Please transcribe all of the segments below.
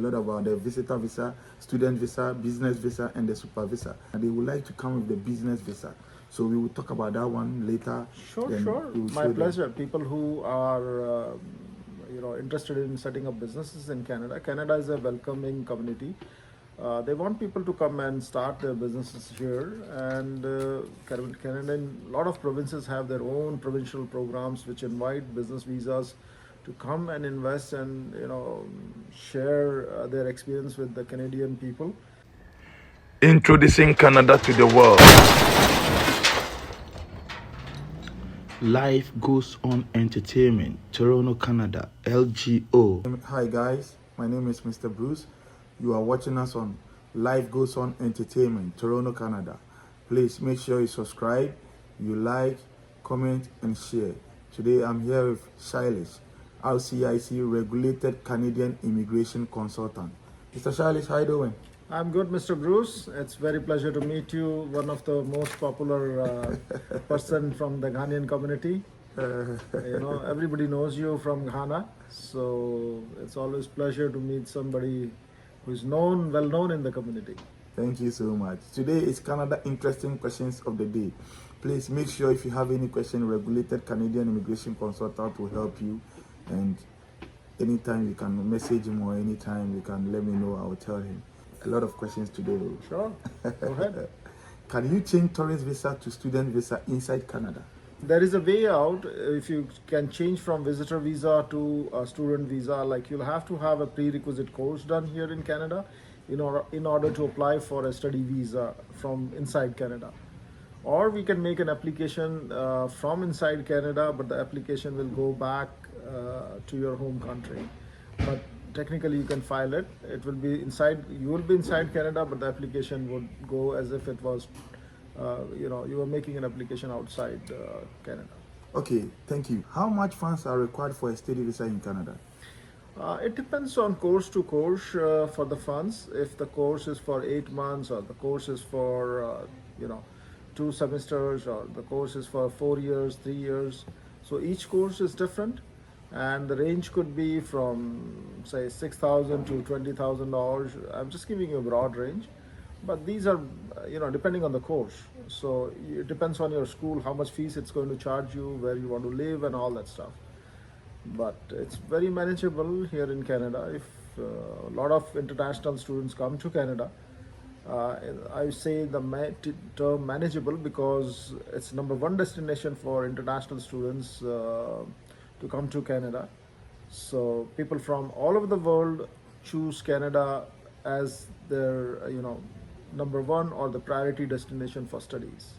A lot about the visitor visa, student visa, business visa, and the super visa. And they would like to come with the business visa. So we will talk about that one later. Sure, Then sure. we will My show them. pleasure. People who are interested in setting up businesses in Canada. Canada is a welcoming community. They want people to come and start their businesses here. And Canada, a lot of provinces have their own provincial programs which invite business visas to come and invest and share their experience with the Canadian people. Introducing Canada to the world. Life Goes On Entertainment, Toronto, Canada, LGO. Hi guys, my name is Mr. Bruce. You are watching us on Life Goes On Entertainment, Toronto, Canada. Please make sure you subscribe, you like, comment, and share. Today I'm here with Shailesh, RCIC Regulated Canadian Immigration Consultant. Mr. Shailesh, how are you doing? I'm good, Mr. Bruce. It's very pleasure to meet you, one of the most popular person from the Ghanaian community. Everybody knows you from Ghana, so it's always pleasure to meet somebody who's well known in the community. Thank you so much. Today is Canada Interesting Questions of the Day. Please make sure if you have any question, Regulated Canadian Immigration Consultant will help you. And anytime you can message him or anytime you can let me know, I will tell him. A lot of questions today. Sure, go ahead. Can you change tourist visa to student visa inside Canada? There is a way out. If you can change from visitor visa to a student visa, like you'll have to have a prerequisite course done here in Canada in order to apply for a study visa from inside Canada. Or we can make an application from inside Canada, but the application will go back to your home country. But technically you can file it. It will be inside, you will be inside Canada, but the application would go as if it was you were making an application outside Canada. Okay, thank you. How much funds are required for a study visa in Canada? It depends on course to course for the funds. If the course is for 8 months, or the course is for 2 semesters, or the course is for 4 years, 3 years, so each course is different, and the range could be from say $6,000 to $20,000. I'm just giving you a broad range, but these are depending on the course. So it depends on your school how much fees it's going to charge you, where you want to live, and all that stuff. But it's very manageable here in Canada. If a lot of international students come to Canada, I say the term manageable because it's number one destination for international students to come to Canada. So people from all over the world choose Canada as their number one or the priority destination for studies.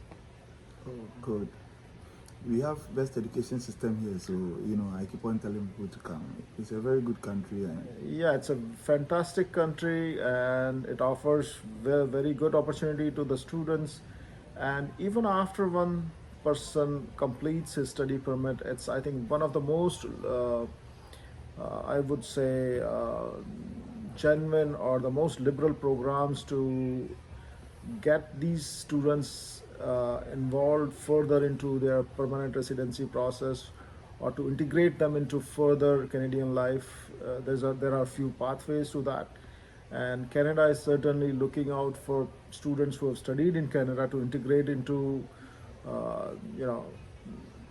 Oh, good. We have best education system here, so I keep on telling people to come. It's a very good country. Yeah, it's a fantastic country, and it offers very good opportunity to the students. And even after one person completes his study permit, it's, I think, one of the most I would say genuine or the most liberal programs to get these students involved further into their permanent residency process, or to integrate them into further Canadian life. There are a few pathways to that, and Canada is certainly looking out for students who have studied in Canada to integrate into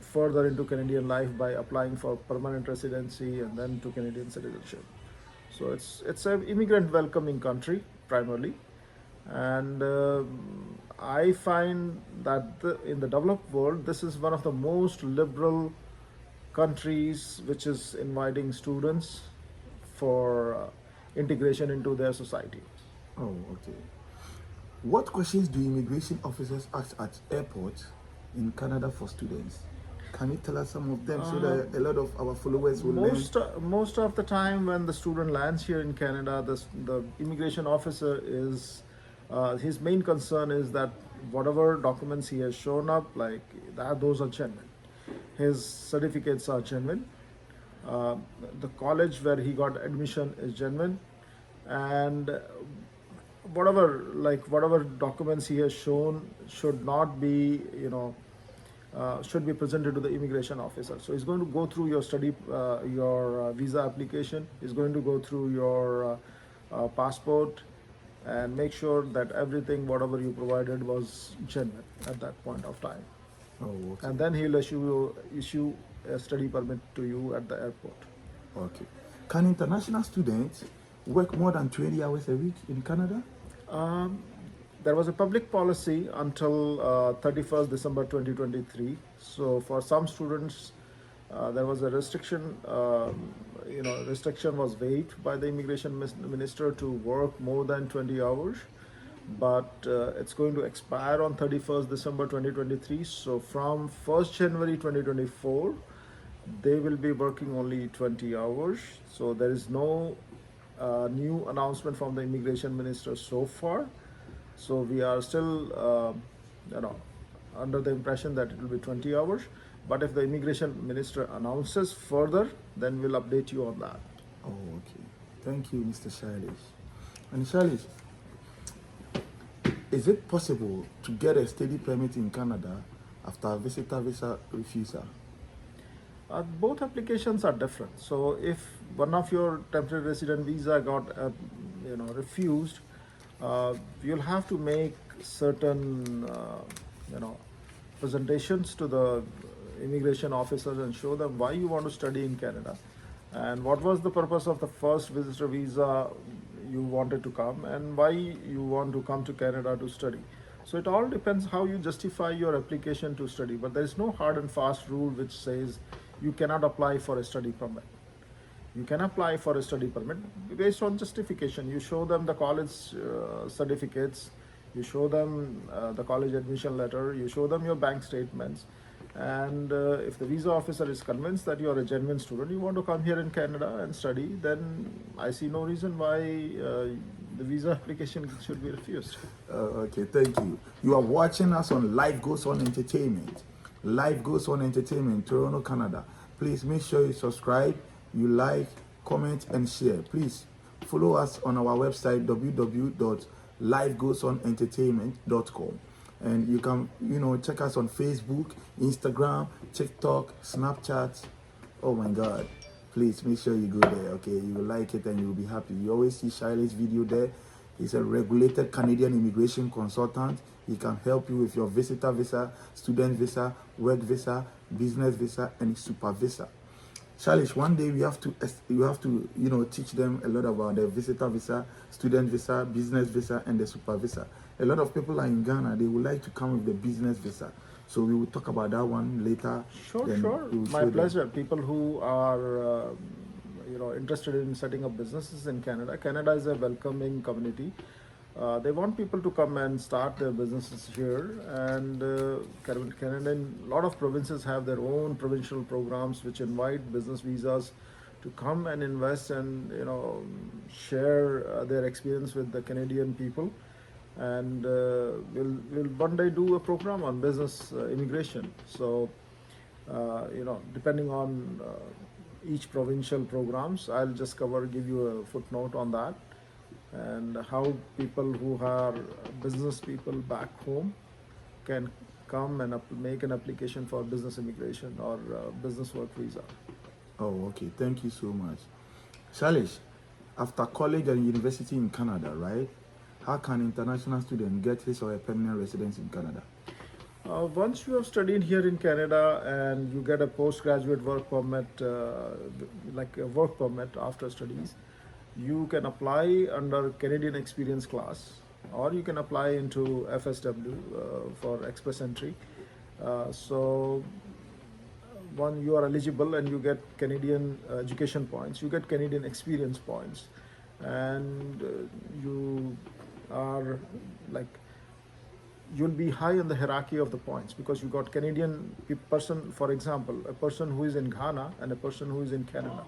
further into Canadian life by applying for permanent residency and then to Canadian citizenship. So it's an immigrant welcoming country primarily, and I find that in the developed world, this is one of the most liberal countries which is inviting students for integration into their society. Oh, okay. What questions do immigration officers ask at airports in Canada for students? Can you tell us some of them so that a lot of our followers will learn? Most of the time when the student lands here in Canada, the immigration officer is his main concern is that whatever documents he has shown up, like that, those are genuine. His certificates are genuine. The college where he got admission is genuine, and whatever documents he has shown should not be should be presented to the immigration officer. So he's going to go through your visa application. He's going to go through your passport, and make sure that everything, whatever you provided, was genuine at that point of time. Oh, okay. And then he'll issue a study permit to you at the airport. Okay. Can international students work more than 20 hours a week in Canada? There was a public policy until 31st December 2023. So for some students, there was a restriction. Restriction was waived by the immigration minister to work more than 20 hours, but it's going to expire on 31st December 2023. So from 1st January 2024, they will be working only 20 hours. So there is no new announcement from the immigration minister so far. So we are still, under the impression that it will be 20 hours. But if the immigration minister announces further, then we'll update you on that. Oh, okay. Thank you, Mr. Shailesh. And Shailesh, is it possible to get a study permit in Canada after a visitor visa refusal? Both applications are different. So if one of your temporary resident visa got refused, you'll have to make certain presentations to the immigration officers and show them why you want to study in Canada and what was the purpose of the first visitor visa you wanted to come and why you want to come to Canada to study. So it all depends how you justify your application to study, but there is no hard and fast rule which says you cannot apply for a study permit. You can apply for a study permit based on justification. You show them the college certificates, you show them the college admission letter, you show them your bank statements, and if the visa officer is convinced that you are a genuine student, you want to come here in Canada and study, then I see no reason why the visa application should be refused. Okay, thank you. You are watching us on Life Goes On Entertainment. Life Goes On Entertainment, Toronto, Canada. Please make sure you subscribe, you like, comment, and share. Please follow us on our website www.lifegoesonentertainment.com. And you can, check us on Facebook, Instagram, TikTok, Snapchat. Oh my God. Please make sure you go there, okay? You will like it and you will be happy. You always see Shiley's video there. He's a regulated Canadian immigration consultant. He can help you with your visitor visa, student visa, work visa, business visa, and super visa. Shailesh, one day you have to teach them a lot about the visitor visa, student visa, business visa, and the super visa. A lot of people are in Ghana, they would like to come with the business visa. So we will talk about that one later. Sure. My pleasure. People who are interested in setting up businesses in Canada. Canada is a welcoming community. They want people to come and start their businesses here. And Canada, a lot of provinces have their own provincial programs which invite business visas to come and invest and share their experience with the Canadian people. And we'll one day do a program on business immigration. So depending on each provincial programs, I'll just give you a footnote on that, and how people who are business people back home can come and make an application for business immigration or business work visa. Oh, okay. Thank you so much. Shailesh, after college and university in Canada, right? How can international student get his or a permanent residence in Canada? Once you have studied here in Canada and you get a postgraduate work permit, like a work permit after studies, you can apply under Canadian Experience class, or you can apply into FSW for Express Entry. So one, you are eligible and you get Canadian education points, you get Canadian experience points, and you are you'll be high in the hierarchy of the points because you got Canadian person, for example, a person who is in Ghana and a person who is in Canada.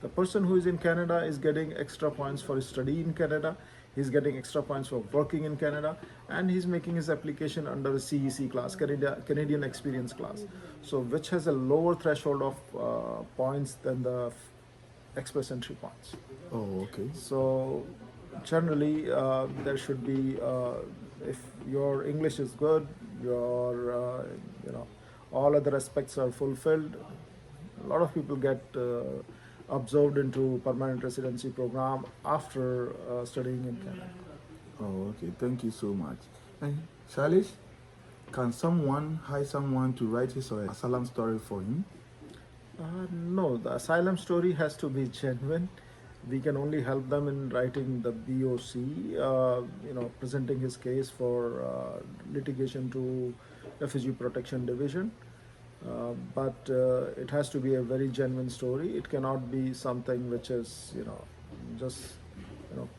The person who is in Canada is getting extra points for his study in Canada, he's getting extra points for working in Canada, and he's making his application under a CEC class, Canadian Experience class, so which has a lower threshold of points than the Express Entry points. Oh, okay. So generally there should be, if your English is good, your all other aspects are fulfilled, a lot of people get absorbed into permanent residency program after studying in Canada. Oh, okay. Thank you so much. And Shalish, can someone hire someone to write his or her asylum story for him? No, the asylum story has to be genuine. We can only help them in writing the BOC, presenting his case for litigation to Refugee Protection Division. But it has to be a very genuine story. It cannot be something which is, just,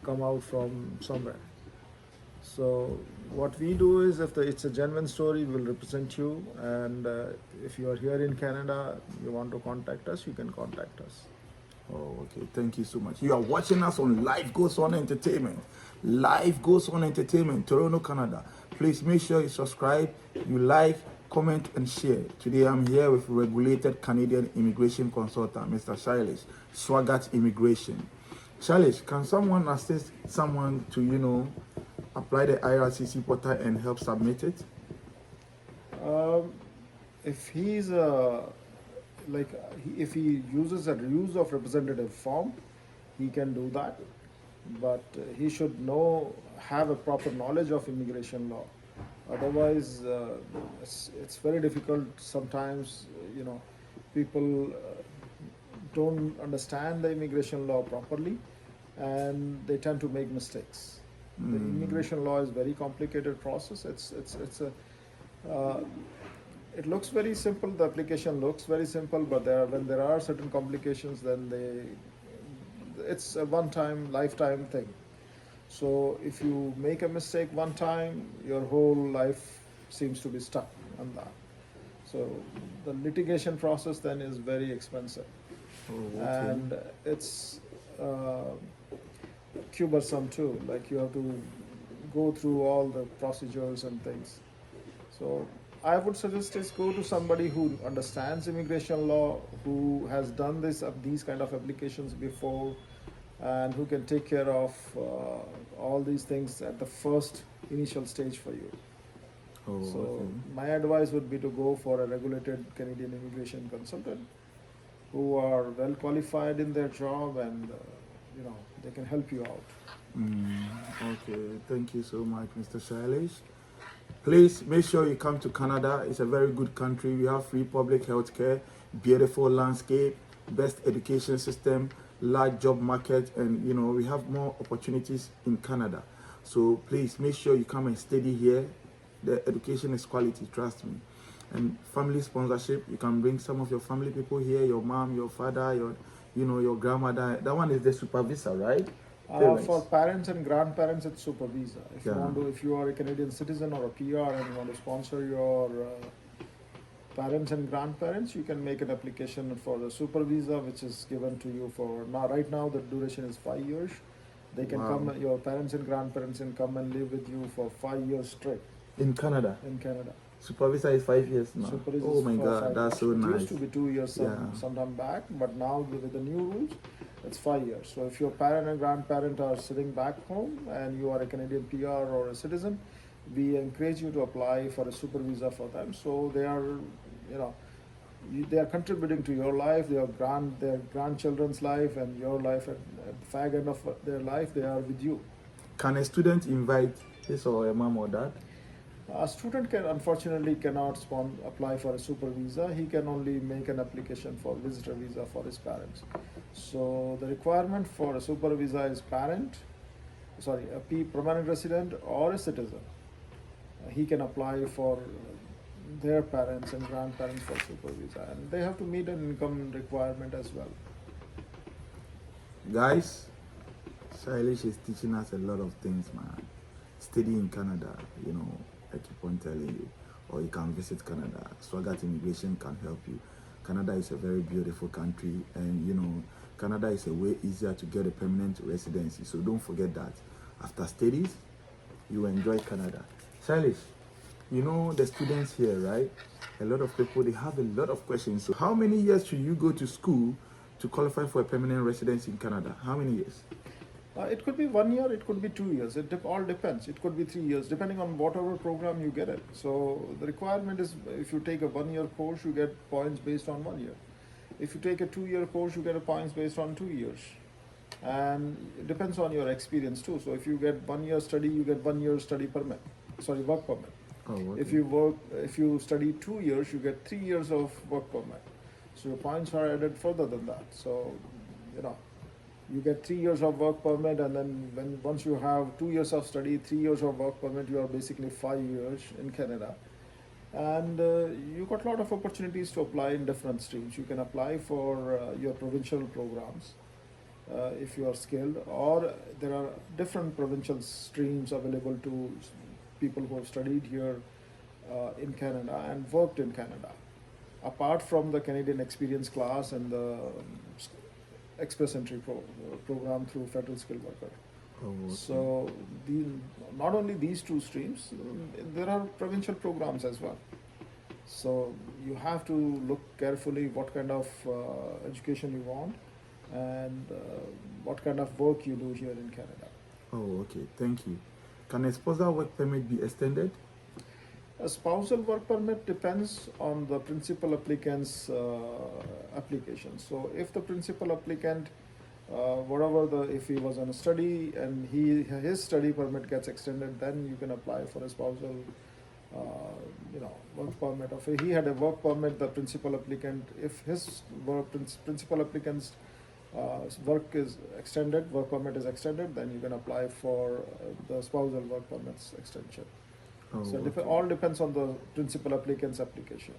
come out from somewhere. So what we do is, if it's a genuine story, we'll represent you. And if you are here in Canada, you want to contact us, you can contact us. Oh, okay. Thank you so much. You are watching us on Life Goes On Entertainment. Life Goes On Entertainment, Toronto, Canada. Please make sure you subscribe, you like, comment, and share. Today I'm here with regulated Canadian immigration consultant, Mr. Shailesh, Swagat Immigration. Shailesh, can someone assist someone to, apply the IRCC portal and help submit it? Um, if he's if he uses a use of representative form, he can do that, but he should have a proper knowledge of immigration law. Otherwise, it's very difficult sometimes. People don't understand the immigration law properly, and they tend to make mistakes. The immigration law is very complicated process. It's a it looks very simple. The application looks very simple, but when there are certain complications, then it's a one-time, lifetime thing. So if you make a mistake one time, your whole life seems to be stuck on that. So the litigation process then is very expensive, Oh, okay. and it's cumbersome too. Like, you have to go through all the procedures and things. So I would suggest is go to somebody who understands immigration law, who has done these kind of applications before, and who can take care of all these things at the first initial stage for you. Oh, So okay. my advice would be to go for a regulated Canadian immigration consultant who are well qualified in their job, and they can help you out. Okay, thank you so much, Mr. Shailesh. Please make sure you come to Canada. It's a very good country. We have free public health care, beautiful landscape, best education system, large job market, and we have more opportunities in Canada. So please make sure you come and study here. The education is quality, trust me. And family sponsorship, you can bring some of your family people here, your mom, your father, your grandmother. That one is the super visa, right? For parents and grandparents, it's super visa. If Yeah. if you are a Canadian citizen or a PR and you want to sponsor your parents and grandparents, you can make an application for the super visa, which is given to you for now. Right now, the duration is 5 years. They can Wow. come. Your parents and grandparents can come and live with you for 5 years straight In Canada. in Canada. Super visa is 5 years now. Super visa Oh is my for God, 5 that's years. so It nice. used to be 2 years some time back, but now with the new rules, it's 5 years. So if your parent and grandparent are sitting back home and you are a Canadian PR or a citizen, we encourage you to apply for a super visa for them. So they are, they are contributing to your life, their grandchildren's life, and your life. At the fag end of their life, they are with you. Can a student invite his or her mom or dad? A student unfortunately cannot apply for a super visa. He can only make an application for visitor visa for his parents. So the requirement for a super visa is a permanent resident or a citizen. He can apply for their parents and grandparents for super visa, and they have to meet an income requirement as well. Guys, Shailesh is teaching us a lot of things, man. Study in Canada, I keep on telling you. Or you can visit Canada. Swagat Immigration can help you. Canada is a very beautiful country, and Canada is a way easier to get a permanent residency. So don't forget that. After studies, you enjoy Canada. Shailesh, the students here, right? A lot of people, they have a lot of questions. So how many years should you go to school to qualify for a permanent residency in Canada? How many years? It could be 1 year, it could be 2 years. It all depends. It could be 3 years, depending on whatever program you get it. So the requirement is, if you take a 1 year course, you get points based on 1 year. If you take a 2 year course, you get a points based on 2 years. And it depends on your experience too. So if you get 1 year study, you get 1 year study permit, sorry, work permit. Oh, okay. If you study 2 years, you get 3 years of work permit. So your points are added further than that. So, you know, you get 3 years of work permit, and then once you have 2 years of study, 3 years of work permit, you are basically 5 years in Canada. And you got a lot of opportunities to apply in different streams. You can apply for your provincial programs if you are skilled, or there are different provincial streams available to people who have studied here in Canada and worked in Canada. Apart from the Canadian Experience class and the Express Entry program through Federal Skilled Worker. Oh, okay. So not only these two streams, there are provincial programs as well. So you have to look carefully what kind of education you want, and what kind of work you do here in Canada. Oh, okay. Thank you. Can a spousal work permit be extended? A spousal work permit depends on the principal applicant's application. So if the principal applicant, if he was on a study and his study permit gets extended, then you can apply for a spousal work permit. If he had a work permit, the principal applicant, if his principal applicant's work is extended, work permit is extended, then you can apply for the spousal work permit's extension. Oh, So okay. all depends on the principal applicant's application.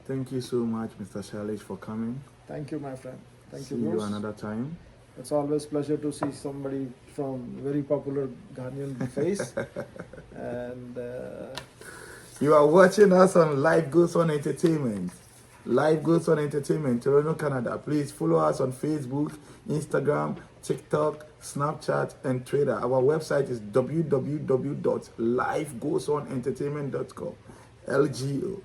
Thank you so much, Mr. Shalish, for coming. Thank you, my friend. Thank See you, you Bruce. another time. It's always pleasure to see somebody from very popular Ghanaian face. And You are watching us on Life Goes On Entertainment. Life Goes On Entertainment, Toronto, Canada. Please follow us on Facebook, Instagram, TikTok, Snapchat, and Twitter. Our website is www.lifegoesonentertainment.com. LGO.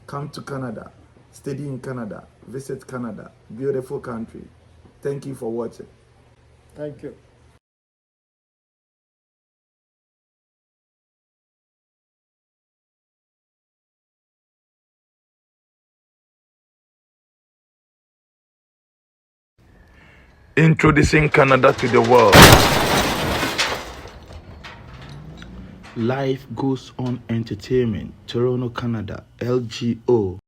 Come to Canada. Study in Canada. Visit Canada. Beautiful country. Thank you for watching. thank you. Introducing Canada to the world. Life Goes On Entertainment, Toronto, Canada. LGO.